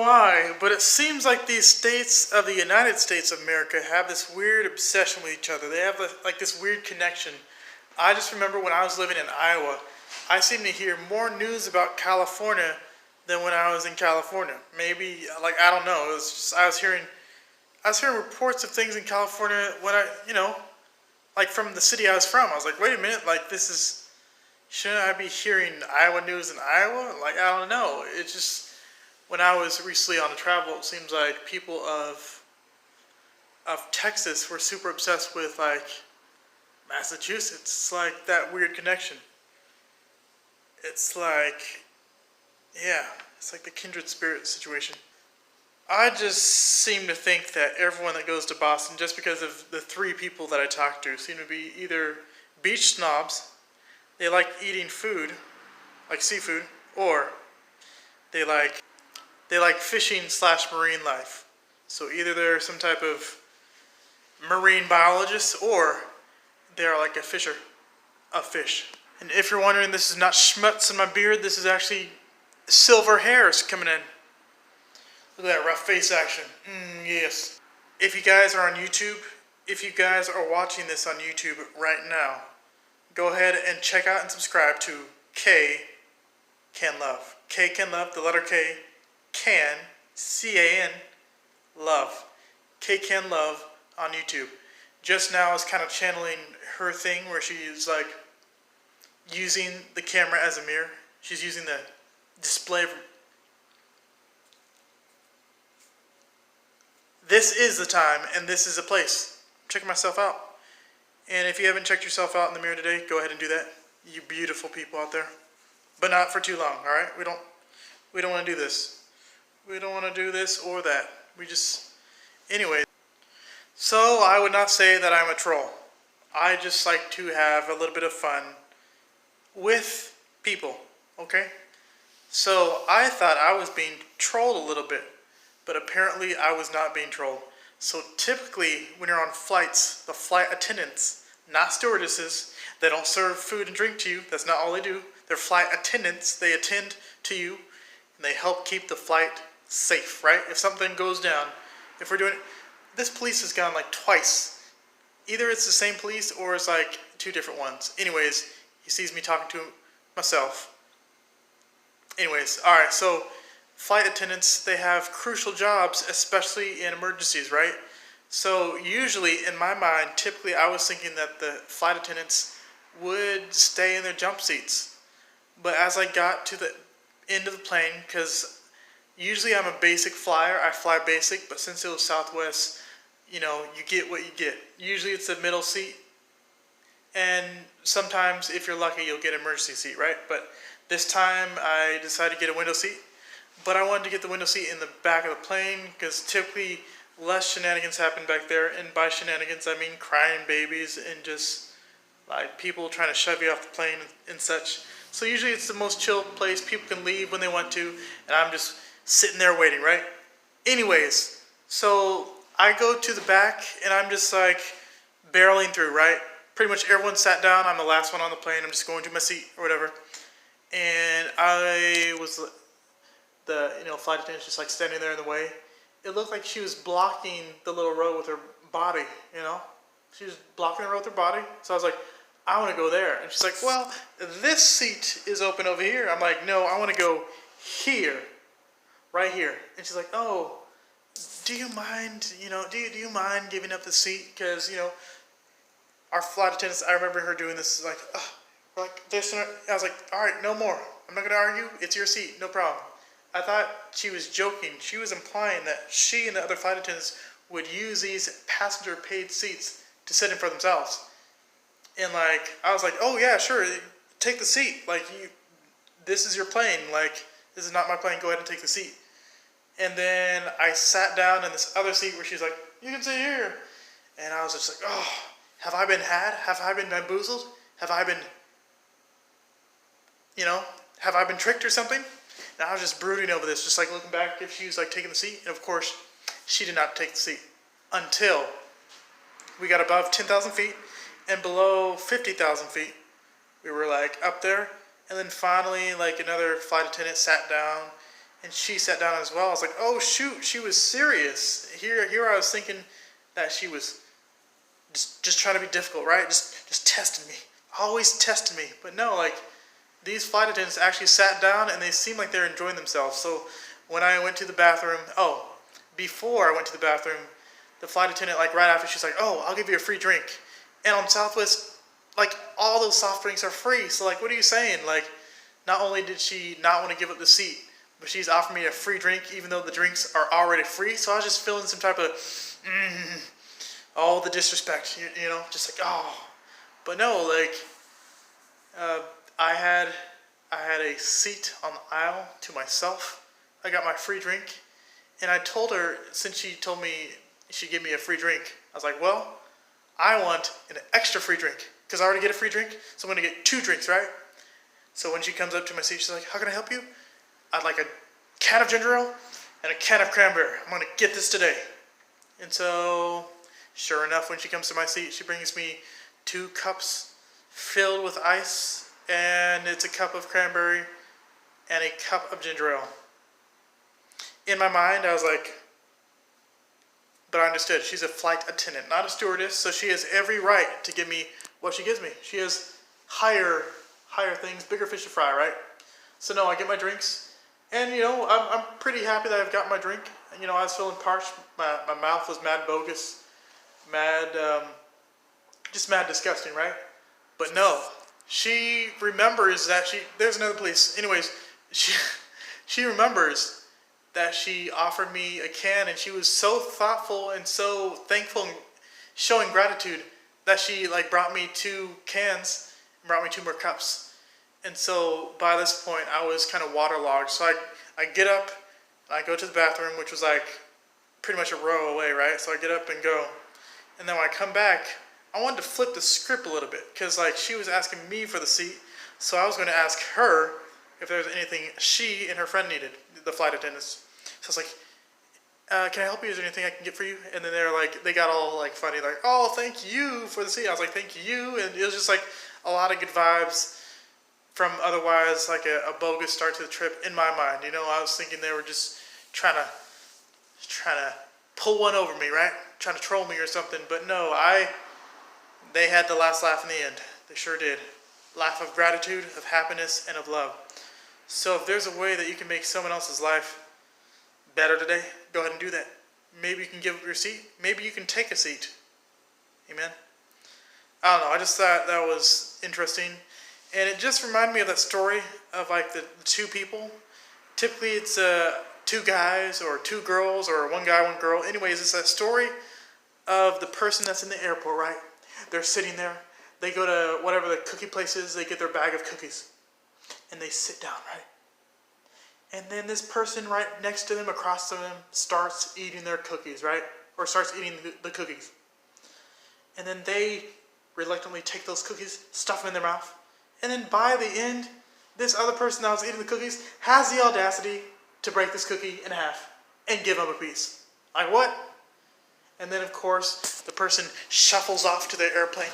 why, but it seems like these states of the United States of America have this weird obsession with each other. They have like this weird connection. I just remember when I was living in Iowa, I seemed to hear more news about California than when I was in California. Maybe, like, I don't know. It was just, I was hearing reports of things in California when like from the city I was from. I was like, wait a minute, like shouldn't I be hearing Iowa news in Iowa? Like, I don't know. It's just, when I was recently on a travel, it seems like people of Texas were super obsessed with, like, Massachusetts. It's like that weird connection. It's like, yeah, it's like the kindred spirit situation. I just seem to think that everyone that goes to Boston, just because of the three people that I talked to, seem to be either beach snobs, they like eating food, like seafood, or they like fishing / marine life. So either they're some type of marine biologist, or they're like a fisher of fish. And if you're wondering, this is not schmutz in my beard, this is actually silver hairs coming in. Look at that rough face action. Yes. If you guys are on YouTube, if you guys are watching this on YouTube right now, go ahead and check out and subscribe to K Can Love. K Can Love, the letter K, Can, C-A-N, Love. K Can Love on YouTube. Just now I was kind of channeling her thing where she's like using the camera as a mirror. She's using the display. This is the time and this is a place. I'm checking myself out. And if you haven't checked yourself out in the mirror today, go ahead and do that. You beautiful people out there. But not for too long, alright? We don't want to do this. We don't want to do this or that. Anyway. So I would not say that I'm a troll. I just like to have a little bit of fun with people, okay? So I thought I was being trolled a little bit, but apparently I was not being trolled. So typically when you're on flights, the flight attendants, not stewardesses, they don't serve food and drink to you. That's not all they do. They're flight attendants. They attend to you and they help keep the flight safe, right? If something goes down, if we're doing it, this police has gone like twice. Either it's the same police or it's like two different ones. Anyways, he sees me talking to myself. Anyways, alright, so flight attendants, they have crucial jobs, especially in emergencies, right? So usually, in my mind, typically I was thinking that the flight attendants would stay in their jump seats. But as I got to the end of the plane, because usually I'm a basic flyer, I fly basic, but since it was Southwest, you get what you get. Usually it's the middle seat, and sometimes if you're lucky you'll get an emergency seat, right? But this time I decided to get a window seat, but I wanted to get the window seat in the back of the plane because typically less shenanigans happen back there, and by shenanigans I mean crying babies and just like people trying to shove you off the plane and such. So usually it's the most chill place, people can leave when they want to, and I'm just sitting there waiting, right? Anyways, so I go to the back and I'm just like barreling through, right? Pretty much everyone sat down. I'm the last one on the plane. I'm just going to my seat or whatever. And I was, the flight attendant just like standing there in the way. It looked like she was blocking the little row with her body, She was blocking the row with her body. So I was like, I want to go there. And she's like, well, this seat is open over here. I'm like, no, I want to go here. Right here. And she's like, oh, do you mind, do you mind giving up the seat? Because, our flight attendants, I remember her doing this, like this. And I was like, all right, no more. I'm not going to argue. It's your seat. No problem. I thought she was joking. She was implying that she and the other flight attendants would use these passenger paid seats to sit in for themselves. And I was like, oh yeah, sure. Take the seat. This is your plane. This is not my plane. Go ahead and take the seat. And then I sat down in this other seat where she's like, you can sit here. And I was just like, oh, have I been had? Have I been bamboozled? Have I been, have I been tricked or something? And I was just brooding over this, just looking back if she was taking the seat. And of course, she did not take the seat until we got above 10,000 feet and below 50,000 feet. We were up there. And then finally, another flight attendant sat down and she sat down as well. I was like, oh shoot, she was serious. Here I was thinking that she was just trying to be difficult, right? Just testing me, always testing me. But no, like these flight attendants actually sat down and they seemed like they're enjoying themselves. So when I went to the bathroom, before I went to the bathroom, the flight attendant, like right after, she's like, oh, I'll give you a free drink. And on Southwest, like all those soft drinks are free. So like, what are you saying? Like, not only did she not want to give up the seat, but she's offering me a free drink even though the drinks are already free. So I was just feeling some type of, all the disrespect, you know, just like, oh. But no, like, I had a seat on the aisle to myself. I got my free drink, and I told her, since she told me she'd give me a free drink, I was like, well, I want an extra free drink, because I already get a free drink, so I'm going to get 2 drinks, right? So when she comes up to my seat, she's like, how can I help you? I'd like a can of ginger ale and a can of cranberry. I'm going to get this today. And so, sure enough, when she comes to my seat, she brings me 2 cups filled with ice, and it's a cup of cranberry and a cup of ginger ale. In my mind, I was like, but I understood. She's a flight attendant, not a stewardess, so she has every right to give me what she gives me. She has higher things, bigger fish to fry, right? So no, I get my drinks, and you know, I'm pretty happy that I've got my drink. You know, I was feeling parched. My mouth was mad bogus, just mad disgusting, right? But no, she remembers that there's another place. Anyways, she remembers that she offered me a can, and she was so thoughtful and so thankful and showing gratitude that she like brought me 2 cans and brought me 2 more cups. And so by this point I was kind of waterlogged. So I get up and I go to the bathroom, which was like pretty much a row away, right? So I get up and go. And then when I come back, I wanted to flip the script a little bit, because like she was asking me for the seat. So I was going to ask her if there was anything she and her friend needed, the flight attendants. So I was like, can I help you? Is there anything I can get for you? And then they got all like funny, like, oh, thank you for the seat. I was like, thank you. And it was just like a lot of good vibes from otherwise like a bogus start to the trip in my mind. You know, I was thinking they were just trying to pull one over me, right? Trying to troll me or something. But no, they had the last laugh in the end. They sure did. Laugh of gratitude, of happiness, and of love. So if there's a way that you can make someone else's life better today, go ahead and do that. Maybe you can give up your seat. Maybe you can take a seat. Amen. I don't know. I just thought that was interesting. And it just reminded me of that story of like the 2 people. Typically it's 2 guys or 2 girls or 1 guy, 1 girl. Anyways, it's that story of the person that's in the airport, right? They're sitting there. They go to whatever the cookie place is. They get their bag of cookies. And they sit down, right? And then this person right next to them, across from them, starts eating their cookies, right? Or starts eating the cookies. And then they reluctantly take those cookies, stuff them in their mouth. And then by the end, this other person that was eating the cookies has the audacity to break this cookie in half and give them a piece. Like what? And then of course, the person shuffles off to their airplane.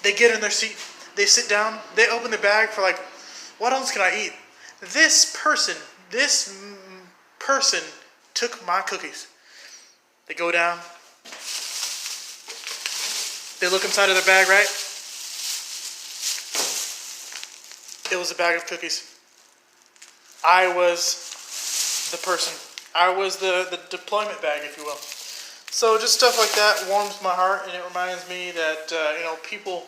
They get in their seat, they sit down, they open the bag for like, what else can I eat? This person took my cookies. They go down. They look inside of their bag, right? It was a bag of cookies. I was the person. I was the deployment bag, if you will. So just stuff like that warms my heart, and it reminds me that, people,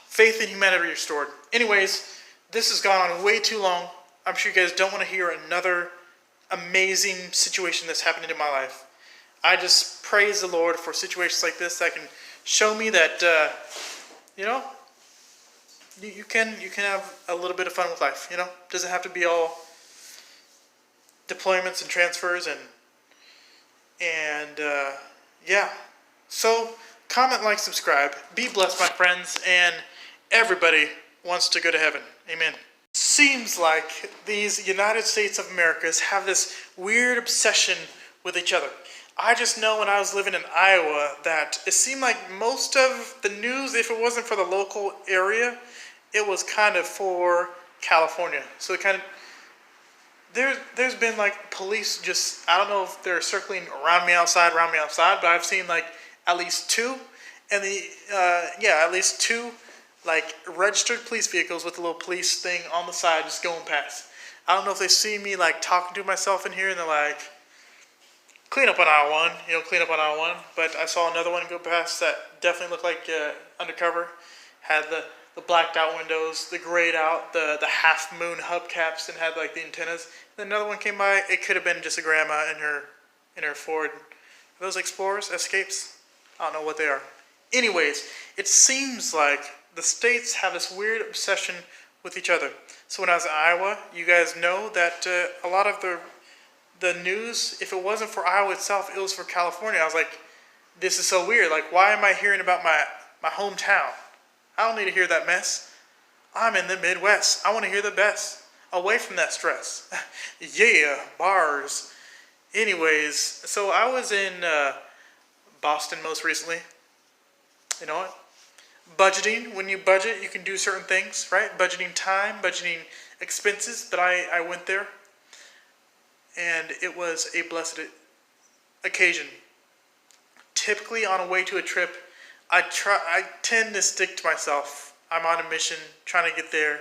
faith in humanity restored. Anyways, this has gone on way too long. I'm sure you guys don't want to hear another amazing situation that's happened in my life. I just praise the Lord for situations like this that can show me that, you can have a little bit of fun with life. You know, it doesn't have to be all deployments and transfers and So comment, like, subscribe. Be blessed, my friends, and everybody wants to go to heaven. Amen. Seems like these United States of America have this weird obsession with each other. I just know when I was living in Iowa that it seemed like most of the news, if it wasn't for the local area, it was kind of for California. So There's been like police just, I don't know if they're circling around me outside, but I've seen like at least two, and at least two like registered police vehicles with a little police thing on the side just going past. I don't know if they see me like talking to myself in here and they're like, clean up on aisle one, clean up on aisle one. But I saw another one go past that definitely looked like undercover, had the blacked out windows, the grayed out, the half moon hubcaps, and had like the antennas. And another one came by. It could have been just a grandma in her Ford. Are those Explorers, Escapes? I don't know what they are. Anyways, it seems like the states have this weird obsession with each other. So when I was in Iowa, you guys know that a lot of the news, if it wasn't for Iowa itself, it was for California. I was like, this is so weird. Like, why am I hearing about my hometown? I don't need to hear that mess. I'm in the Midwest. I want to hear the best. Away from that stress. Yeah, bars. Anyways, so I was in Boston most recently. You know what? Budgeting. When you budget, you can do certain things, right? Budgeting time, budgeting expenses. But I went there, and it was a blessed occasion. Typically, on a way to a trip, I tend to stick to myself. I'm on a mission, trying to get there.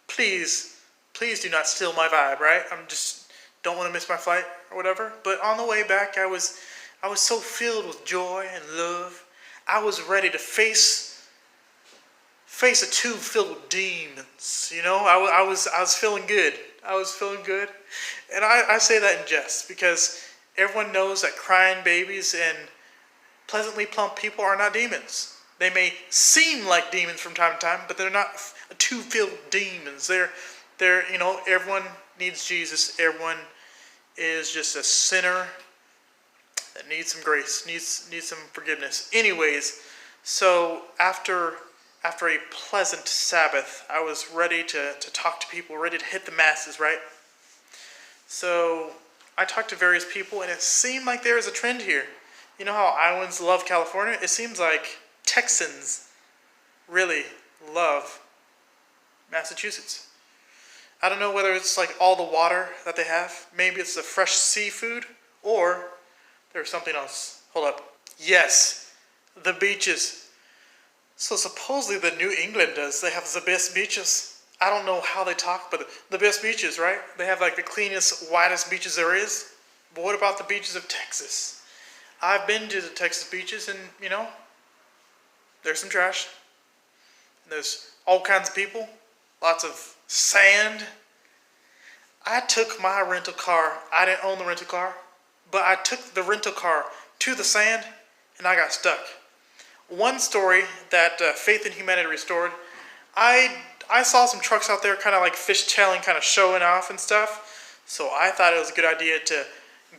Please do not steal my vibe, right? I'm just don't want to miss my flight or whatever. But on the way back, I was so filled with joy and love. I was ready to face a tube filled with demons. I was feeling good. I was feeling good, and I say that in jest because everyone knows that crying babies and pleasantly plump people are not demons. They may seem like demons from time to time, but they're not a tube-filled demons. They're everyone needs Jesus. Everyone is just a sinner that needs some grace, needs some forgiveness. Anyways, so after a pleasant Sabbath, I was ready to talk to people, ready to hit the masses, right? So I talked to various people, and it seemed like there was a trend here. You know how Iowans love California? It seems like Texans really love Massachusetts. I don't know whether it's like all the water that they have. Maybe it's the fresh seafood, or there's something else. Hold up. Yes, the beaches. So supposedly the New England does. They have the best beaches. I don't know how they talk, but the best beaches, right? They have like the cleanest, whitest beaches there is. But what about the beaches of Texas? I've been to the Texas beaches, and there's some trash. There's all kinds of people, lots of sand. I took my rental car. I didn't own the rental car, but I took the rental car to the sand, and I got stuck. One story that Faith in Humanity Restored, I saw some trucks out there kind of like fishtailing, kind of showing off and stuff. So I thought it was a good idea to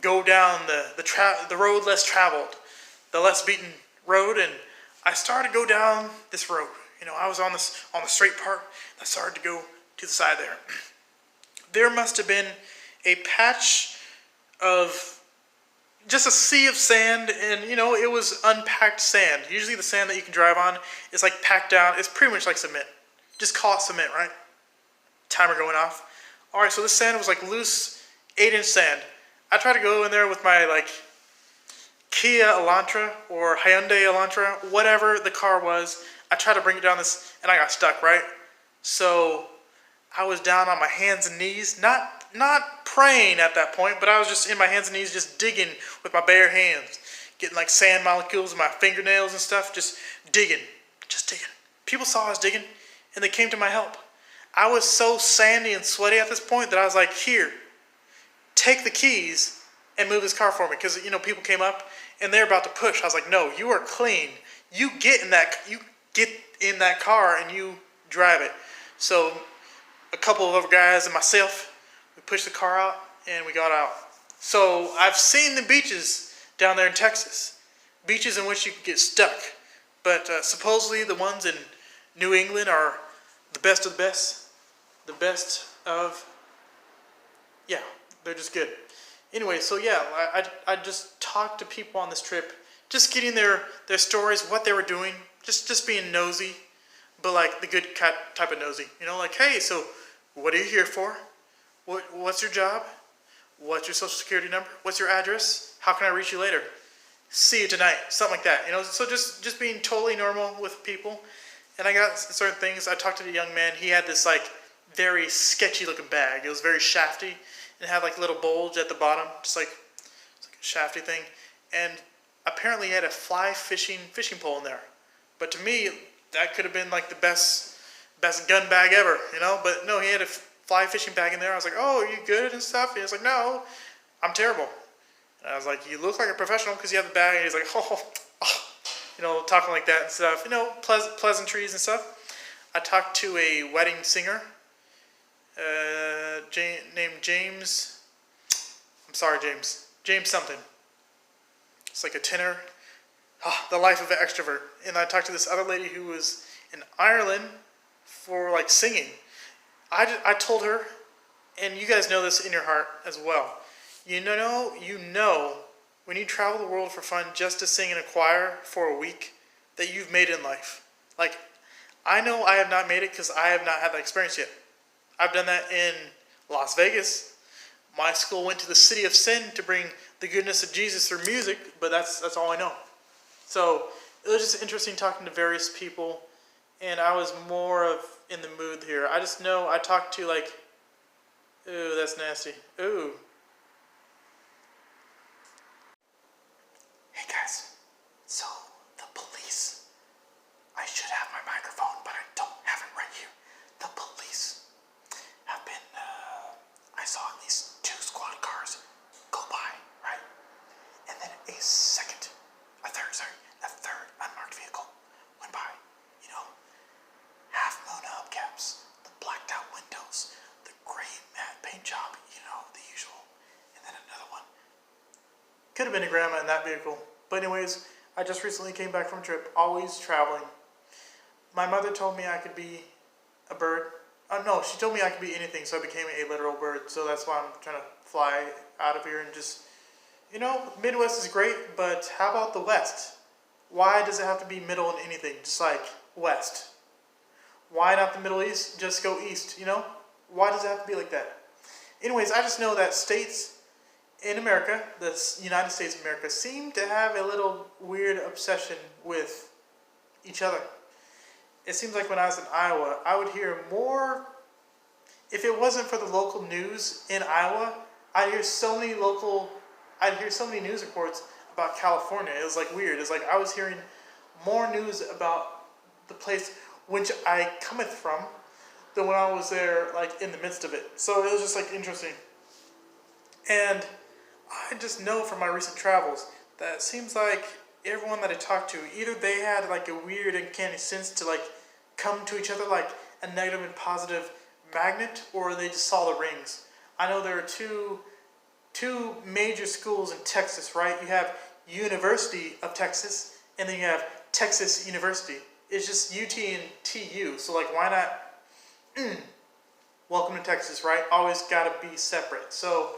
go down the road less traveled, the less beaten road, and I started to go down this road. I was on the straight part. I started to go to the side there. There must have been a patch of just a sea of sand, and it was unpacked sand. Usually the sand that you can drive on is like packed down. It's pretty much like cement. Just call it cement, right? Timer going off. All right, so this sand was like loose 8-inch sand. I tried to go in there with my like Kia Elantra or Hyundai Elantra, whatever the car was. I tried to bring it down this, and I got stuck, right? So I was down on my hands and knees, not praying at that point, but I was just in my hands and knees, just digging with my bare hands, getting like sand molecules in my fingernails and stuff, just digging. People saw I was digging, and they came to my help. I was so sandy and sweaty at this point that I was like, here, take the keys and move this car for me. Because, people came up and they're about to push. I was like, no, you are clean. You get in that car and you drive it. So a couple of other guys and myself, we pushed the car out and we got out. So I've seen the beaches down there in Texas. Beaches in which you can get stuck. But supposedly the ones in New England are the best of the best. The best of, yeah, they're just good. Anyway, so yeah, I just talked to people on this trip, just getting their stories, what they were doing, just being nosy, but like the good type of nosy. Like, hey, so what are you here for? What's your job? What's your social security number? What's your address? How can I reach you later? See you tonight. Something like that. You know, so just being totally normal with people. And I got certain things. I talked to the young man. He had this like very sketchy looking bag. It was very shafty and had like a little bulge at the bottom, just like, it's like a shafty thing. And apparently he had a fly fishing pole in there. But to me, that could have been like the best gun bag ever, you know. But no, he had a fly fishing bag in there. I was like, "Oh, are you good and stuff?" And he was like, "No, I'm terrible." And I was like, "You look like a professional because you have the bag." And he's like, "Oh," you know, talking like that and stuff. You know, pleasantries and stuff. I talked to a wedding singer named James. I'm sorry, James. James something. It's like a tenor. The life of an extrovert. And I talked to this other lady who was in Ireland for like singing. I told her, and you guys know this in your heart as well. You know, when you travel the world for fun just to sing in a choir for a week, that you've made it in life. Like, I know I have not made it because I have not had that experience yet. I've done that in Las Vegas. My school went to the city of sin to bring the goodness of Jesus through music, but that's all I know. So it was just interesting talking to various people, and I was more of in the mood here. I just know I talked to like, ooh, that's nasty. Ooh. Hey guys, so the police, I should have my microphone, but I don't have it right here. The police have been, I saw at least 2 squad cars go by, right? And then a third unmarked vehicle went by. You know, half moon hubcaps, the blacked out windows, the gray matte paint job, you know, the usual. And then another one. Could have been a grandma in that vehicle. But anyways, I just recently came back from a trip, always traveling. My mother told me I could be a bird. No, she told me I could be anything, so I became a literal bird. So that's why I'm trying to fly out of here and just, you know, Midwest is great, but how about the West? Why does it have to be middle in anything? Just like West. Why not the Middle East? Just go East, you know? Why does it have to be like that? Anyways, I just know that states in America, the United States of America, seem to have a little weird obsession with each other. It seems like when I was in Iowa, I would hear more, if it wasn't for the local news in Iowa, I'd hear so many news reports about California. It was like weird. It's like I was hearing more news about the place which I cometh from than when I was there, like in the midst of it. So it was just like interesting. And I just know from my recent travels that it seems like everyone that I talked to, either they had like a weird uncanny sense to like come to each other like a negative and positive magnet, or they just saw the rings. I know there are two major schools in Texas, right? You have University of Texas, and then you have Texas University. It's just UT and TU, so like why not? Welcome to Texas, right? Always got to be separate. So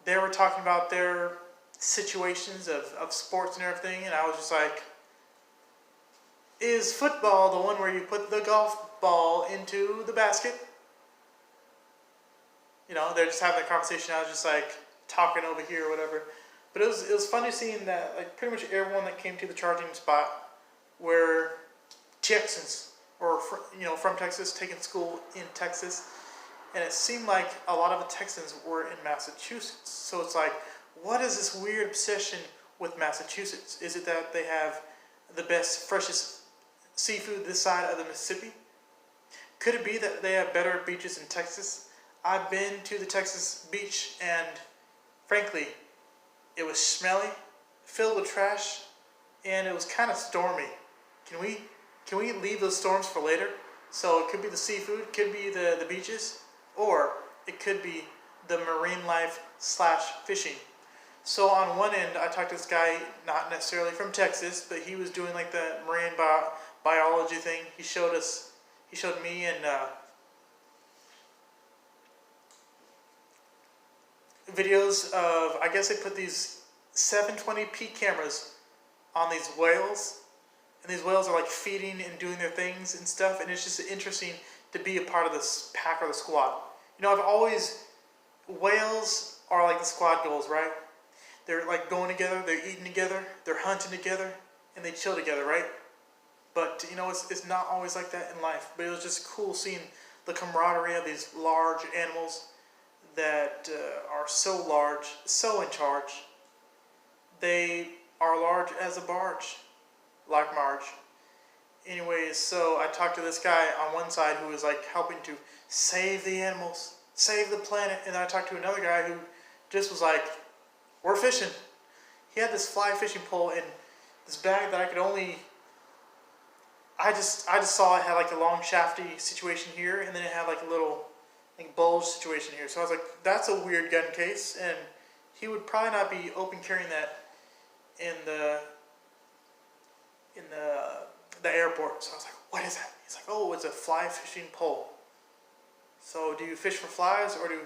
they were talking about their situations of sports and everything, and I was just like, is football the one where you put the golf ball into the basket? You know, they're just having that conversation. I was just like talking over here or whatever. But it was funny seeing that like pretty much everyone that came to the charging spot were Texans, or from Texas, taking school in Texas. And it seemed like a lot of the Texans were in Massachusetts. So it's like, what is this weird obsession with Massachusetts? Is it that they have the best, freshest seafood this side of the Mississippi? Could it be that they have better beaches in Texas? I've been to the Texas beach, and frankly, it was smelly, filled with trash, and it was kind of stormy. Can we leave those storms for later? So it could be the seafood, could be the beaches, or it could be the marine life / fishing. So on one end, I talked to this guy, not necessarily from Texas, but he was doing like the marine biology thing. He showed me and videos of, I guess they put these 720p cameras on these whales, and these whales are like feeding and doing their things and stuff, and it's just interesting to be a part of this pack or the squad. You know, I've always Whales are like the squad goals, right? They're like going together, they're eating together, they're hunting together, and they chill together, right? But you know, it's not always like that in life. But it was just cool seeing the camaraderie of these large animals that are so large, so in charge. They are large as a barge, like Marge. Anyways, so I talked to this guy on one side who was like helping to save the animals, save the planet, and then I talked to another guy who just was like, we're fishing. He had this fly fishing pole and this bag that I could only, I just saw it had like a long shafty situation here, and then it had like a little like bulge situation here. So I was like, that's a weird gun case, and he would probably not be open carrying that in the airport. So I was like, what is that? He's like, oh, it's a fly fishing pole. So do you fish for flies, or do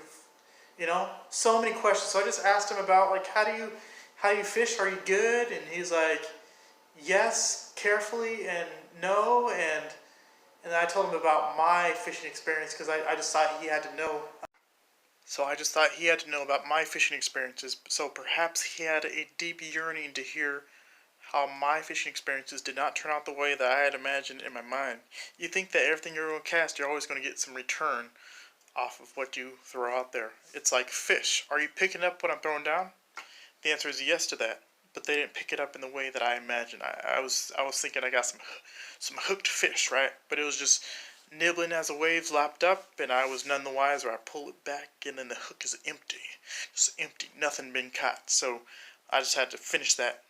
you know, so many questions. So I just asked him about like, how do you fish? Are you good? And he's like, yes, carefully, and no, and then I told him about my fishing experience because I just thought he had to know. So I just thought he had to know about my fishing experiences. So perhaps he had a deep yearning to hear how my fishing experiences did not turn out the way that I had imagined in my mind. You think that everything you're going to cast, you're always going to get some return off of what you throw out there. It's like fish. Are you picking up what I'm throwing down? The answer is yes to that. But they didn't pick it up in the way that I imagined. I was thinking I got some hooked fish, right? But it was just nibbling as the waves lapped up, and I was none the wiser. I pull it back, and then the hook is empty. Just empty. Nothing been caught. So I just had to finish that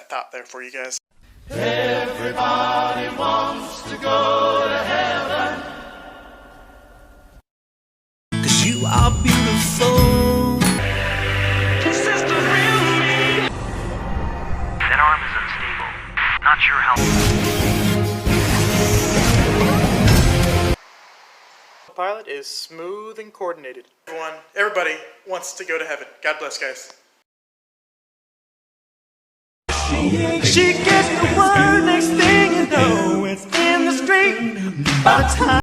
thought there for you guys. Everybody wants to go to heaven, 'cause you are beautiful. Sister, real me. That arm is unstable. Not sure how. The pilot is smooth and coordinated. Everybody wants to go to heaven. God bless, guys. She gets the word, next thing you know, it's in the street by the time